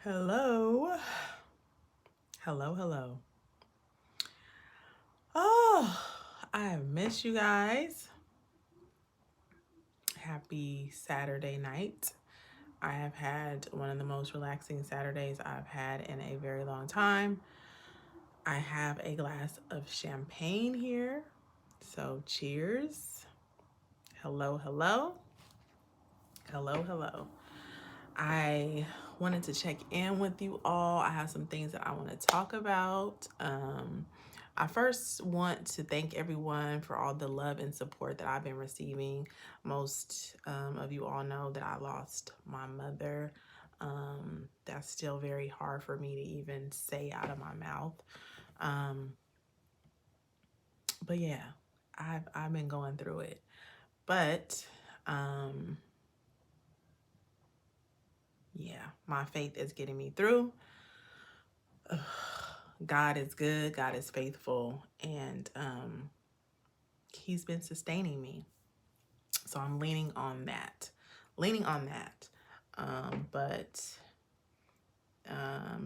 Hello. Hello. Oh, I have missed you guys. Happy Saturday night. I have had one of the most relaxing Saturdays I've had in a very long time. I have a glass of champagne here. So cheers. Hello. I wanted to check in with you all. I have some things that I want to talk about. I first want to thank everyone for all the love and support that I've been receiving. Most of you all know that I lost my mother. That's still very hard for me to even say out of my mouth. Um, but yeah, I've been going through it. But yeah, my faith is getting me through. God is good, God is faithful, and He's been sustaining me. So I'm leaning on that. But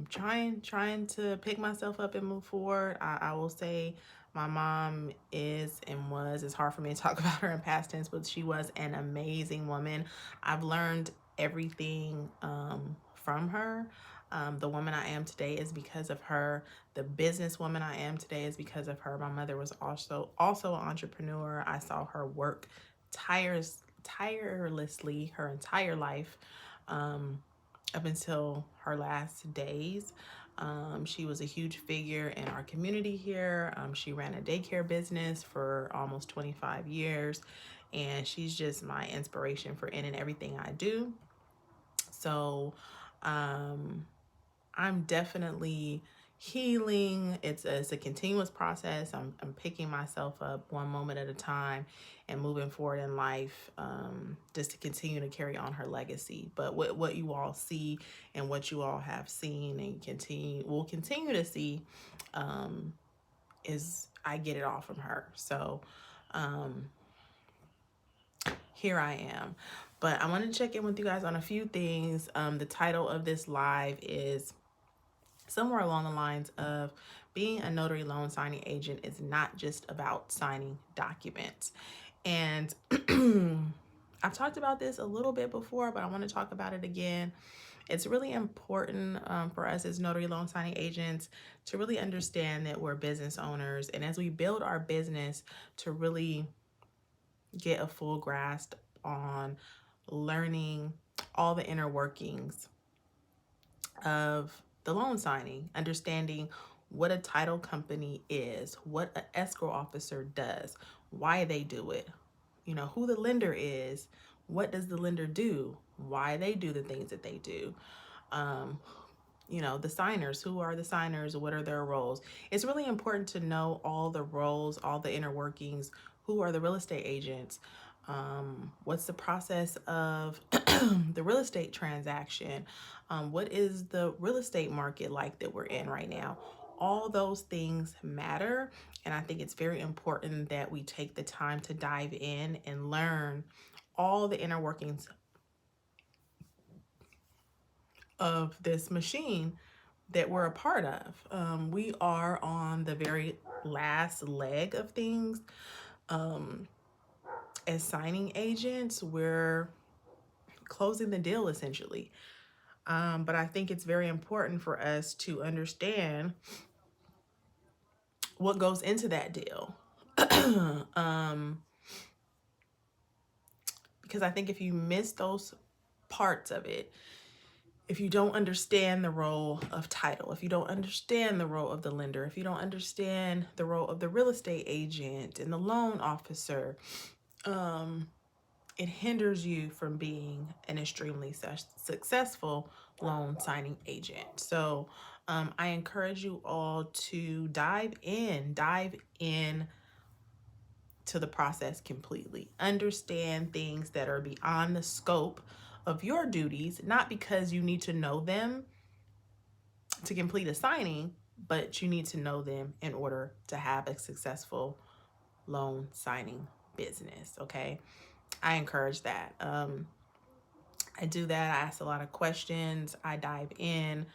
trying to pick myself up and move forward. I will say my mom is and was, it's hard for me to talk about her in past tense, but she was an amazing woman. I've learned everything from her. The woman I am today is because of her. The businesswoman I am today is because of her. My mother was also an entrepreneur. I saw her work tirelessly her entire life. Up until her last days. She was a huge figure in our community here. She ran a daycare business for almost 25 years, and she's just my inspiration for in and everything I do. So I'm definitely healing. It's a continuous process. I'm picking myself up one moment at a time and moving forward in life, just to continue to carry on her legacy. But what you all see and what you all have seen and will continue to see, is I get it all from her. So here I am. But I want to check in with you guys on a few things. The title of this live is somewhere along the lines of being a notary loan signing agent is not just about signing documents. And I've talked about this a little bit before, but I want to talk about it again. It's really important for us as notary loan signing agents to really understand that we're business owners. And as we build our business, to really get a full grasp on learning all the inner workings of the loan signing, understanding what a title company is, what an escrow officer does, why they do it, who the lender is, what does the lender do, why they do the things that they do. The signers, who are the signers, what are their roles. It's really important to know all the roles, all the inner workings, who are the real estate agents, what's the process of the real estate transaction, what is the real estate market like that we're in right now. All those things matter, and I think it's very important that we take the time to dive in and learn all the inner workings of this machine that we're a part of. We are on the very last leg of things. As signing agents, we're closing the deal essentially. But I think it's very important for us to understand what goes into that deal. Because I think if you miss those parts of it, if you don't understand the role of title, if you don't understand the role of the lender, if you don't understand the role of the real estate agent and the loan officer, it hinders you from being an extremely successful loan signing agent. So I encourage you all to dive in to the process completely. Understand things that are beyond the scope of your duties, not because you need to know them to complete a signing, but you need to know them in order to have a successful loan signing business. Okay, I encourage that. I do that. I ask a lot of questions. I dive in.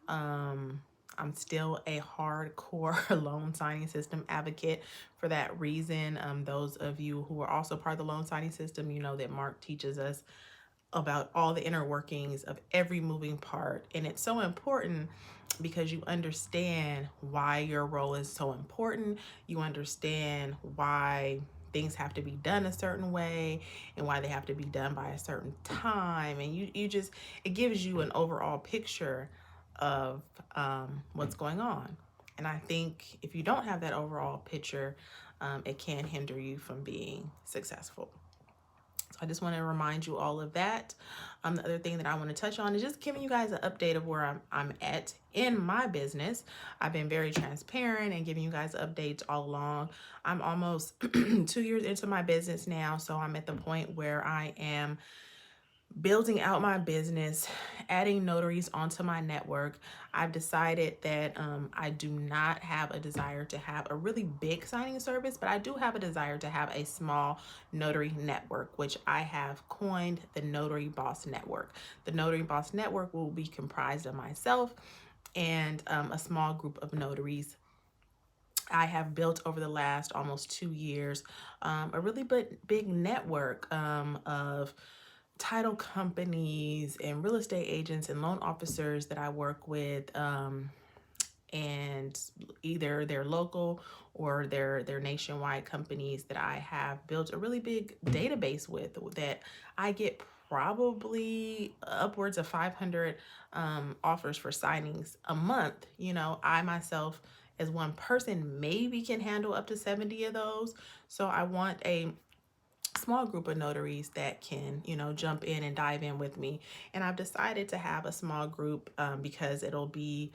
Um, I'm still a hardcore loan signing system advocate for that reason. Those of you who are also part of the loan signing system, you know that Mark teaches us about all the inner workings of every moving part. And it's so important because you understand why your role is so important. You understand why things have to be done a certain way and why they have to be done by a certain time. And you just, it gives you an overall picture of what's going on. And I think if you don't have that overall picture, it can hinder you from being successful. So I just want to remind you all of that. The other thing that I want to touch on is just giving you guys an update of where I'm at in my business. I've been very transparent and giving you guys updates all along. I'm almost 2 years into my business now, so I'm at the point where I am building out my business, adding notaries onto my network. I've decided that I do not have a desire to have a really big signing service, but I do have a desire to have a small notary network, which I have coined the Notary Boss Network. The Notary Boss Network will be comprised of myself and a small group of notaries I have built over the last almost 2 years, a really big network of title companies and real estate agents and loan officers that I work with, and either they're local or they're nationwide companies that I have built a really big database with, that I get probably upwards of 500 offers for signings a month. You know, I myself as one person maybe can handle up to 70 of those. So I want a small group of notaries that can, you know, jump in and dive in with me. And I've decided to have a small group because it'll be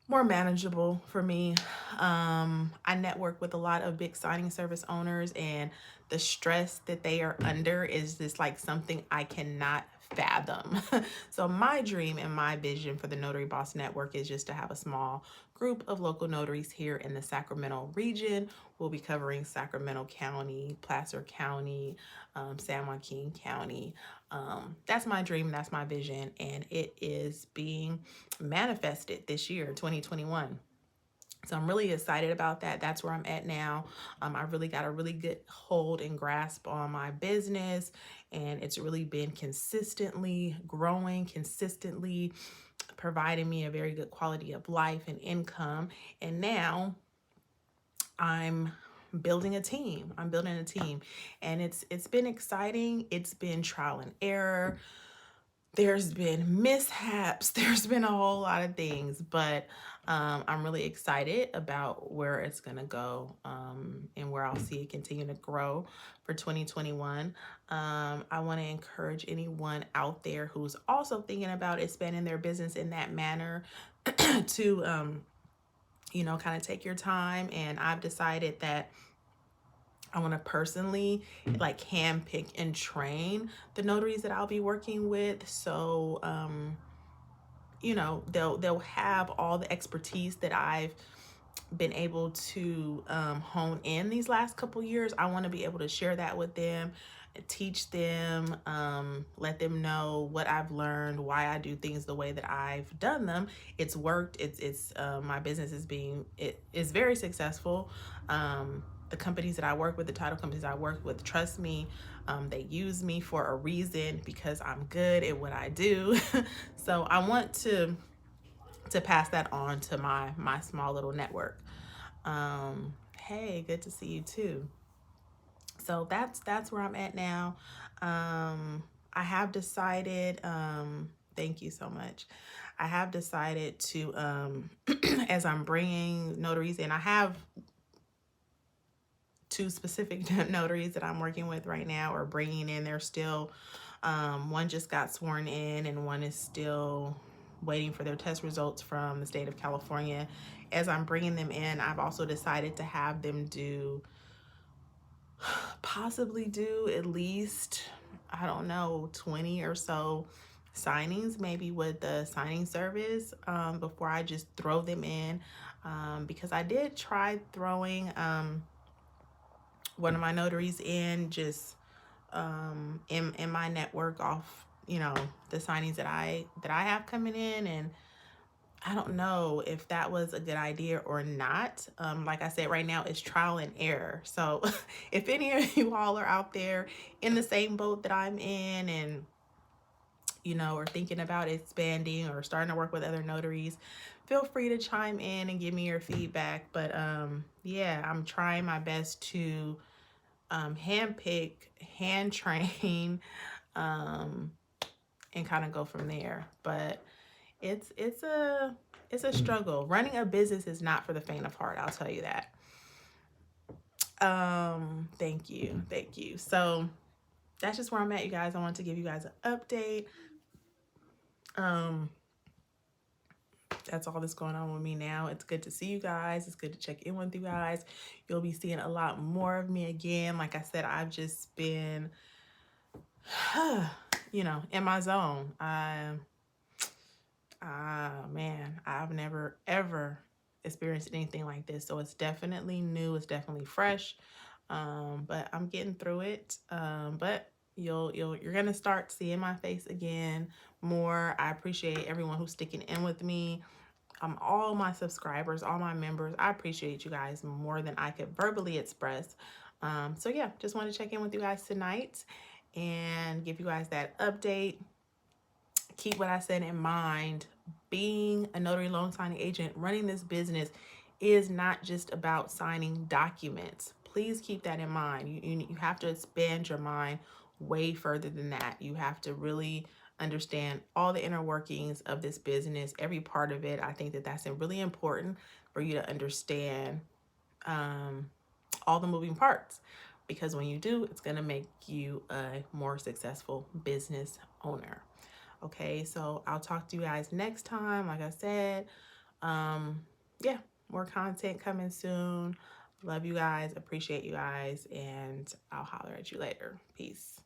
more manageable for me. I network with a lot of big signing service owners, and the stress that they are under is just like something I cannot fathom. So my dream and my vision for the Notary Boss Network is just to have a small group of local notaries here in the Sacramento region. We'll be covering Sacramento County, Placer County, San Joaquin County. That's my dream, that's my vision, and it is being manifested this year, 2021. So I'm really excited about that. That's where I'm at now. I really got a really good hold and grasp on my business, and it's really been consistently growing, consistently providing me a very good quality of life and income. And now I'm building a team. I'm building a team, and it's been exciting. It's been trial and error. There's been mishaps. There's been a whole lot of things, but I'm really excited about where it's going to go, and where I'll see it continue to grow for 2021. I want to encourage anyone out there who's also thinking about expanding their business in that manner to, you know, kind of take your time. And I've decided that I want to personally like handpick and train the notaries that I'll be working with. So, you know, they'll have all the expertise that I've been able to hone in these last couple years. I want to be able to share that with them, teach them, let them know what I've learned, why I do things the way that I've done them. It's worked. It's my business it is very successful. The companies that I work with, the title companies I work with, trust me, they use me for a reason, because I'm good at what I do. So I want to pass that on to my small little network. Hey, good to see you too. So that's where I'm at now. I have decided, thank you so much. I have decided to, as I'm bringing notaries in, I have two specific notaries that I'm working with right now, or bringing in. They're still, one just got sworn in, and one is still waiting for their test results from the state of California. As I'm bringing them in, I've also decided to have them possibly do at least, I don't know, 20 or so signings, maybe with the signing service, before I just throw them in, because I did try throwing one of my notaries in, just in my network off you know, the signings that I have coming in, and I don't know if that was a good idea or not. Like I said, right now it's trial and error. So if any of you all are out there in the same boat that I'm in, and you know, or thinking about expanding or starting to work with other notaries, feel free to chime in and give me your feedback. But yeah, I'm trying my best to hand pick, hand train, um, and kind of go from there. But it's a struggle. Running a business is not for the faint of heart, I'll tell you that. Thank you. Thank you. So that's just where I'm at, you guys. I want to give you guys an update. Um, that's all that's going on with me now. It's good to see you guys. It's good to check in with you guys. You'll be seeing a lot more of me again. Like I said, I've just been, you know, in my zone. Man, I've never ever experienced anything like this. So it's definitely new. It's definitely fresh. But I'm getting through it. But you're gonna start seeing my face again more. I appreciate everyone who's sticking in with me. All my subscribers, all my members, I appreciate you guys more than I could verbally express. So yeah, just wanted to check in with you guys tonight and give you guys that update. Keep what I said in mind. Being a notary loan signing agent, running this business is not just about signing documents. Please keep that in mind. You have to expand your mind way further than that. You have to really understand all the inner workings of this business, every part of it. I think that that's really important for you to understand all the moving parts, because when you do, it's going to make you a more successful business owner. Okay, so I'll talk to you guys next time. Like I said, yeah, more content coming soon. Love you guys, appreciate you guys, and I'll holler at you later. Peace.